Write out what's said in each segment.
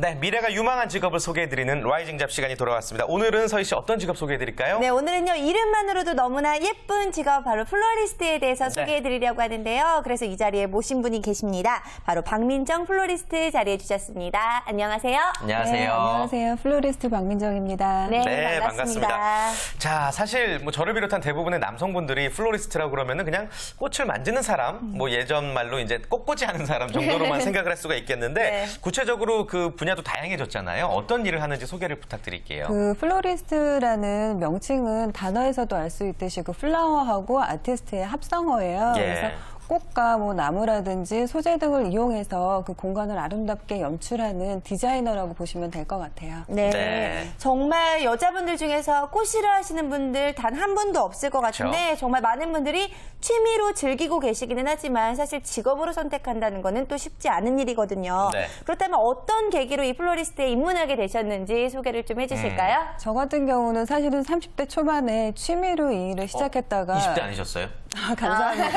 네, 미래가 유망한 직업을 소개해드리는 라이징 잡 시간이 돌아왔습니다. 오늘은 서희 씨 어떤 직업 소개해드릴까요? 네, 오늘은요, 이름만으로도 너무나 예쁜 직업, 바로 플로리스트에 대해서 소개해드리려고 하는데요. 그래서 이 자리에 모신 분이 계십니다. 바로 박민정 플로리스트 자리해 주셨습니다. 안녕하세요. 안녕하세요. 네, 안녕하세요. 플로리스트 박민정입니다. 네, 반갑습니다. 자, 사실 뭐 저를 비롯한 대부분의 남성분들이 플로리스트라고 그러면은 그냥 꽃을 만지는 사람, 뭐 예전 말로 이제 꽃꽂이 하는 사람 정도로만 생각을 할 수가 있겠는데 네. 구체적으로 그 분야도 다양해졌잖아요. 어떤 일을 하는지 소개를 부탁드릴게요. 그 플로리스트라는 명칭은 단어에서도 알 수 있듯이 그 플라워하고 아티스트의 합성어예요. 예. 그래서 꽃과 뭐 나무라든지 소재 등을 이용해서 그 공간을 아름답게 연출하는 디자이너라고 보시면 될 것 같아요. 네. 네. 정말 여자분들 중에서 꽃 싫어하시는 분들 단 한 분도 없을 것 같은데 그렇죠. 정말 많은 분들이 취미로 즐기고 계시기는 하지만 사실 직업으로 선택한다는 거는 또 쉽지 않은 일이거든요. 네. 그렇다면 어떤 계기로 이 플로리스트에 입문하게 되셨는지 소개를 좀 해주실까요? 저 같은 경우는 사실은 30대 초반에 취미로 이 일을 시작했다가 20대 아니셨어요? 감사합니다.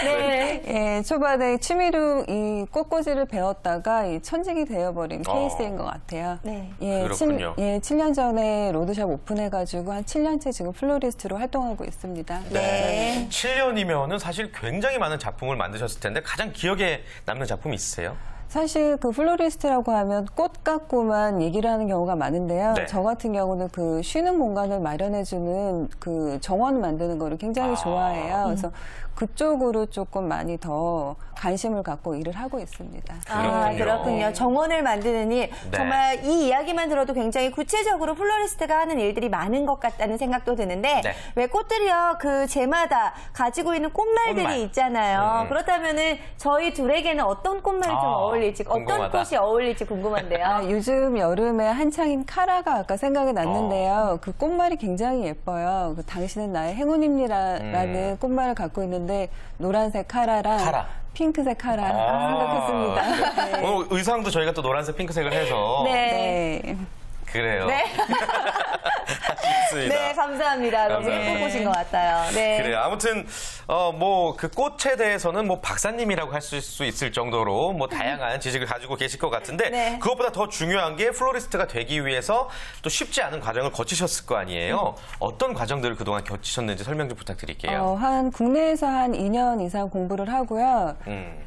네. 예, 초반에 취미로 이 꽃꽂이를 배웠다가 이 천직이 되어버린 케이스인 것 같아요. 네. 예, 그렇군요. 7년 전에 로드샵 오픈해가지고 한 7년째 지금 플로리스트로 활동하고 있습니다. 네. 7년이면은 사실 굉장히 많은 작품을 만드셨을 텐데 가장 기억에 남는 작품이 있으세요? 사실 그 플로리스트라고 하면 꽃 갖고만 얘기를 하는 경우가 많은데요. 네. 저 같은 경우는 그 쉬는 공간을 마련해주는 그 정원 만드는 거를 굉장히 좋아해요. 그래서 그쪽으로 조금 많이 더 관심을 갖고 일을 하고 있습니다. 아, 그렇군요. 정원을 만드는 일. 네. 정말 이 이야기만 들어도 굉장히 구체적으로 플로리스트가 하는 일들이 많은 것 같다는 생각도 드는데 네. 왜 꽃들이요, 그 제마다 가지고 있는 꽃말들이 꽃말. 있잖아요. 그렇다면은 저희 둘에게는 어떤 꽃말이 좀 어울릴지, 궁금하다. 어떤 꽃이 어울릴지 궁금한데요. 아, 요즘 여름에 한창인 카라가 아까 생각이 났는데요. 그 꽃말이 굉장히 예뻐요. 그 당신은 나의 행운입니다라는 꽃말을 갖고 있는데 노란색 카라랑 카라. 핑크색 카라 생각했습니다. 네. 오늘 의상도 저희가 또 노란색, 핑크색을 해서 네. 네. 그래요. 네. 좋습니다. 네, 감사합니다. 너무 감사합니다. 예쁜 꽃인 것 같아요. 네. 그래요. 아무튼 뭐 그 꽃에 대해서는 뭐 박사님이라고 할 수 있을 정도로 뭐 다양한 지식을 가지고 계실 것 같은데 네. 그것보다 더 중요한 게 플로리스트가 되기 위해서 또 쉽지 않은 과정을 거치셨을 거 아니에요. 어떤 과정들을 그동안 거치셨는지 설명 좀 부탁드릴게요. 국내에서 한 2년 이상 공부를 하고요.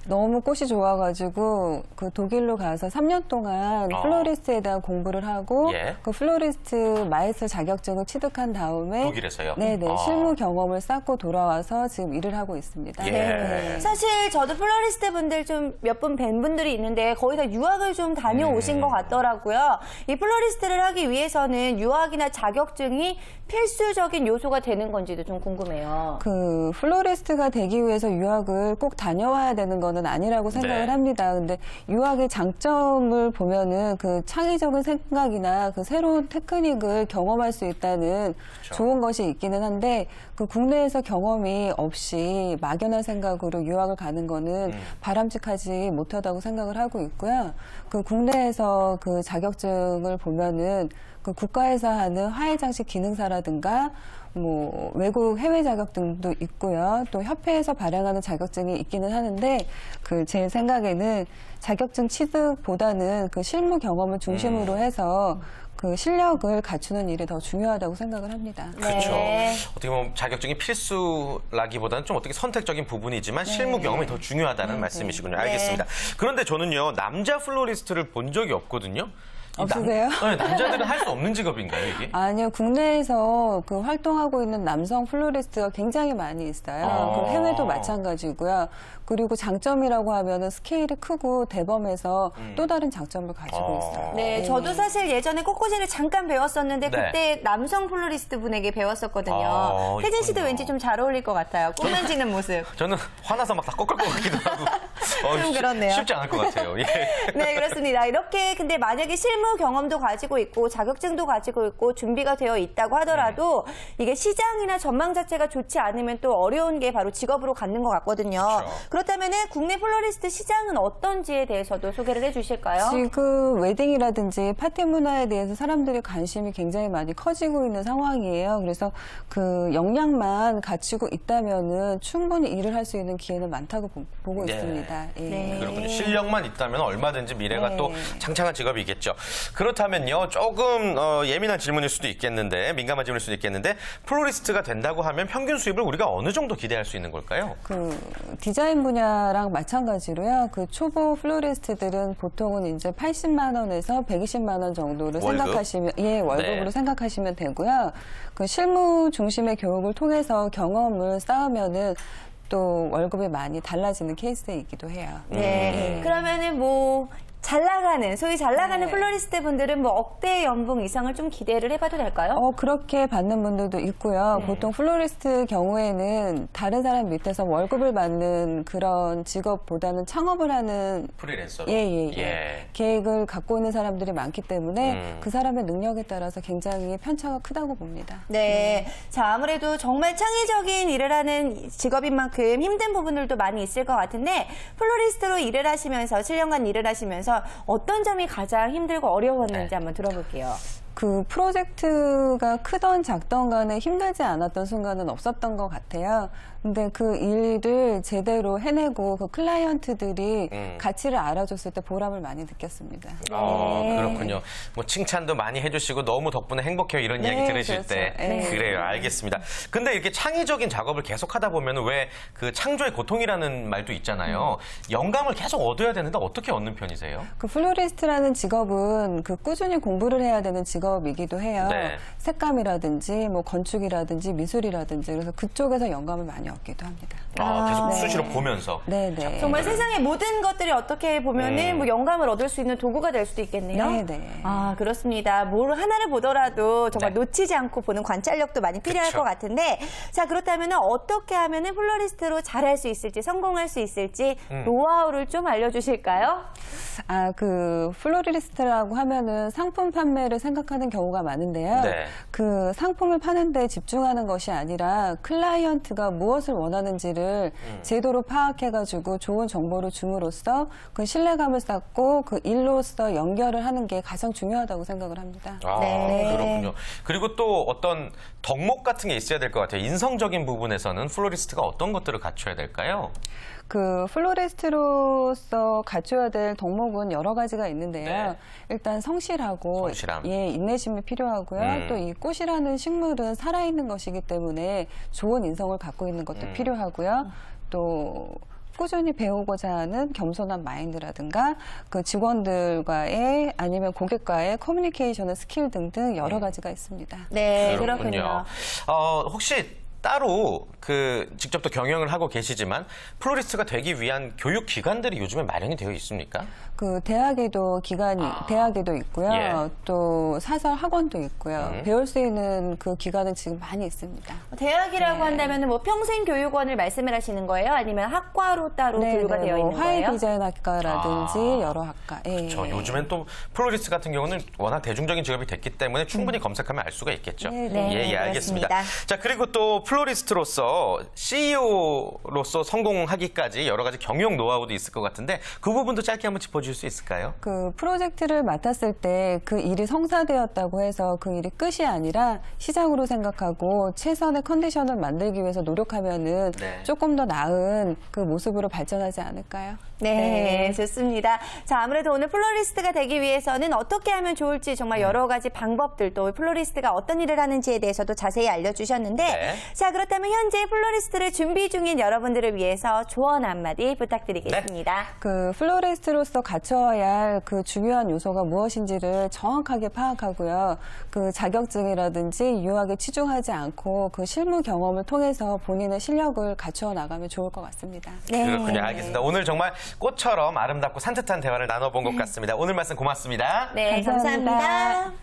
너무 꽃이 좋아가지고 그 독일로 가서 3년 동안 플로리스트에 대한 공부를 하고 예. 그 플로리스트 마이스터 자격증을 취득한 다음에 독일에서요? 네네 실무 경험을 쌓고 돌아와서 지금 일을 하고 있습니다. 예. 네. 사실 저도 플로리스트 분들 좀 몇 분 뵌 분들이 있는데 거의 다 유학을 좀 다녀오신 것 같더라고요. 이 플로리스트를 하기 위해서는 유학이나 자격증이 필수적인 요소가 되는 건지도 좀 궁금해요. 그 플로리스트가 되기 위해서 유학을 꼭 다녀와야 되는 거는 아니라고 생각을 네. 합니다. 근데 유학의 장점을 보면은 그 창의적인 생각이나 그 새로운 테크닉을 경험할 수 있다는 좋은 것이 있기는 한데 그 국내에서 경험이 없이 막연한 생각으로 유학을 가는 거는 바람직하지 못하다고 생각을 하고 있고요. 그 국내에서 그 자격증을 보면은 그 국가에서 하는 화해장식 기능사라든가 뭐 외국 해외 자격증도 있고요. 또 협회에서 발행하는 자격증이 있기는 하는데 그 제 생각에는 자격증 취득보다는 그 실무 경험을 중심으로 해서 그 실력을 갖추는 일이 더 중요하다고 생각을 합니다. 그렇죠. 네. 어떻게 보면 자격증이 필수라기보다는 좀 어떻게 선택적인 부분이지만 실무 경험이 더 중요하다는 말씀이시군요. 알겠습니다. 그런데 저는요, 남자 플로리스트를 본 적이 없거든요. 없으세요? 네, 남자들은 할 수 없는 직업인가요, 이게? 아니요, 국내에서 그 활동하고 있는 남성 플로리스트가 굉장히 많이 있어요. 그 해외도 마찬가지고요. 그리고 장점이라고 하면은 스케일이 크고 대범해서 또 다른 장점을 가지고 있어요. 네, 저도 사실 예전에 꽃꽂이를 잠깐 배웠었는데 네. 그때 남성 플로리스트 분에게 배웠었거든요. 혜진 씨도 있군요. 왠지 좀 잘 어울릴 것 같아요. 꽃 만지는 모습. 저는 화나서 막 다 꺾을 것 같기도 하고. 좀 그렇네요. 쉽지 않을 것 같아요. 예. 네, 그렇습니다. 이렇게 근데 만약에 실무 실무 경험도 가지고 있고 자격증도 가지고 있고 준비가 되어 있다고 하더라도 이게 시장이나 전망 자체가 좋지 않으면 또 어려운 게 바로 직업으로 갖는 것 같거든요. 그렇죠. 그렇다면 국내 플로리스트 시장은 어떤지에 대해서도 소개를 해주실까요? 지금 웨딩이라든지 파티 문화에 대해서 사람들의 관심이 굉장히 많이 커지고 있는 상황이에요. 그래서 그 역량만 갖추고 있다면은 충분히 일을 할 수 있는 기회는 많다고 보고 네. 있습니다. 예. 네. 그렇군요. 실력만 있다면 얼마든지 미래가 네. 또 창창한 직업이겠죠. 그렇다면요, 조금 예민한 질문일 수도 있겠는데, 민감한 질문일 수도 있겠는데, 플로리스트가 된다고 하면 평균 수입을 우리가 어느 정도 기대할 수 있는 걸까요? 그 디자인 분야랑 마찬가지로요. 그 초보 플로리스트들은 보통은 이제 80만 원에서 120만 원 정도를 월급? 생각하시면 월급으로 네. 생각하시면 되고요. 그 실무 중심의 교육을 통해서 경험을 쌓으면은 또 월급이 많이 달라지는 케이스이기도 해요. 네. 그러면은 뭐 잘 나가는, 소위 잘 나가는 네. 플로리스트 분들은 뭐 억대 연봉 이상을 좀 기대를 해봐도 될까요? 그렇게 받는 분들도 있고요. 네. 보통 플로리스트 경우에는 다른 사람 밑에서 월급을 받는 그런 직업보다는 창업을 하는 프리랜서로. 예. 계획을 갖고 있는 사람들이 많기 때문에 그 사람의 능력에 따라서 굉장히 편차가 크다고 봅니다. 네. 자, 아무래도 정말 창의적인 일을 하는 직업인 만큼 힘든 부분들도 많이 있을 것 같은데, 플로리스트로 일을 하시면서, 7년간 일을 하시면서 어떤 점이 가장 힘들고 어려웠는지 네. 한번 들어볼게요. 그 프로젝트가 크던 작던 간에 힘들지 않았던 순간은 없었던 것 같아요. 근데 그 일을 제대로 해내고 그 클라이언트들이 가치를 알아줬을 때 보람을 많이 느꼈습니다. 그렇군요. 뭐 칭찬도 많이 해주시고 너무 덕분에 행복해요 이런 이야기 들으실 그렇죠. 때 네. 그래요. 알겠습니다. 근데 이렇게 창의적인 작업을 계속 하다 보면 왜 그 창조의 고통이라는 말도 있잖아요. 영감을 계속 얻어야 되는데 어떻게 얻는 편이세요? 그 플로리스트라는 직업은 그 꾸준히 공부를 해야 되는 직업이기도 해요. 네. 색감이라든지 뭐 건축이라든지 미술이라든지 그래서 그쪽에서 영감을 많이 얻기도 합니다. 계속 네. 수시로 보면서. 네네. 정말 세상의 모든 것들이 어떻게 보면은 뭐 영감을 얻을 수 있는 도구가 될 수도 있겠네요. 네네. 아, 그렇습니다. 뭘 하나를 보더라도 정말 네. 놓치지 않고 보는 관찰력도 많이 필요할 그쵸. 것 같은데, 자, 그렇다면 어떻게 하면은 플로리스트로 잘할 수 있을지, 성공할 수 있을지 노하우를 좀 알려주실까요? 그 플로리스트라고 하면은 상품 판매를 생각하는 경우가 많은데요. 네. 그 상품을 파는 데 집중하는 것이 아니라 클라이언트가 무엇을 원하는지를 제도로 파악해가지고 좋은 정보를 줌으로써 그 신뢰감을 쌓고 그 일로서 연결을 하는 게 가장 중요하다고 생각을 합니다. 네. 그렇군요. 그리고 또 어떤 덕목 같은 게 있어야 될 것 같아요. 인성적인 부분에서는 플로리스트가 어떤 것들을 갖춰야 될까요? 그 플로리스트로서 갖춰야 될 덕목은 여러 가지가 있는데요. 네. 일단 성실하고 성실함. 인내심이 필요하고요. 또 이 꽃이라는 식물은 살아있는 것이기 때문에 좋은 인성을 갖고 있는 것도 필요하고요. 또 꾸준히 배우고자 하는 겸손한 마인드라든가 그 직원들과의 아니면 고객과의 커뮤니케이션의 스킬 등등 여러 가지가 있습니다. 네, 그렇군요. 혹시 따로 그 직접 또 경영을 하고 계시지만 플로리스트가 되기 위한 교육 기관들이 요즘에 마련이 되어 있습니까? 그 대학에도 대학에도 있고요. 예. 또 사설 학원도 있고요. 배울 수 있는 그 기관은 지금 많이 있습니다. 대학이라고 한다면 뭐 평생 교육원을 말씀을 하시는 거예요? 아니면 학과로 따로 분류가 되어 있는 화해 거예요? 디자인 학과라든지 여러 학과. 예. 저 요즘엔 또 플로리스트 같은 경우는 워낙 대중적인 직업이 됐기 때문에 충분히 검색하면 알 수가 있겠죠. 네, 예, 알겠습니다. 그렇습니다. 자, 그리고 또 플로리스트로서 CEO로서 성공하기까지 여러 가지 경영 노하우도 있을 것 같은데 그 부분도 짧게 한번 짚어주실 수 있을까요? 그 프로젝트를 맡았을 때 그 일이 성사되었다고 해서 그 일이 끝이 아니라 시작으로 생각하고 최선의 컨디션을 만들기 위해서 노력하면은 네. 조금 더 나은 그 모습으로 발전하지 않을까요? 네, 좋습니다. 자, 아무래도 오늘 플로리스트가 되기 위해서는 어떻게 하면 좋을지 정말 여러 가지 방법들, 또 플로리스트가 어떤 일을 하는지에 대해서도 자세히 알려주셨는데, 네. 자, 그렇다면 현재 플로리스트를 준비 중인 여러분들을 위해서 조언 한마디 부탁드리겠습니다. 그 플로리스트로서 갖춰야 할 그 중요한 요소가 무엇인지를 정확하게 파악하고요. 그 자격증이라든지 유학에 치중하지 않고 그 실무 경험을 통해서 본인의 실력을 갖추어 나가면 좋을 것 같습니다. 네. 그렇군요. 알겠습니다. 오늘 정말 꽃처럼 아름답고 산뜻한 대화를 나눠본 것 같습니다. 오늘 말씀 고맙습니다. 네, 감사합니다. 감사합니다.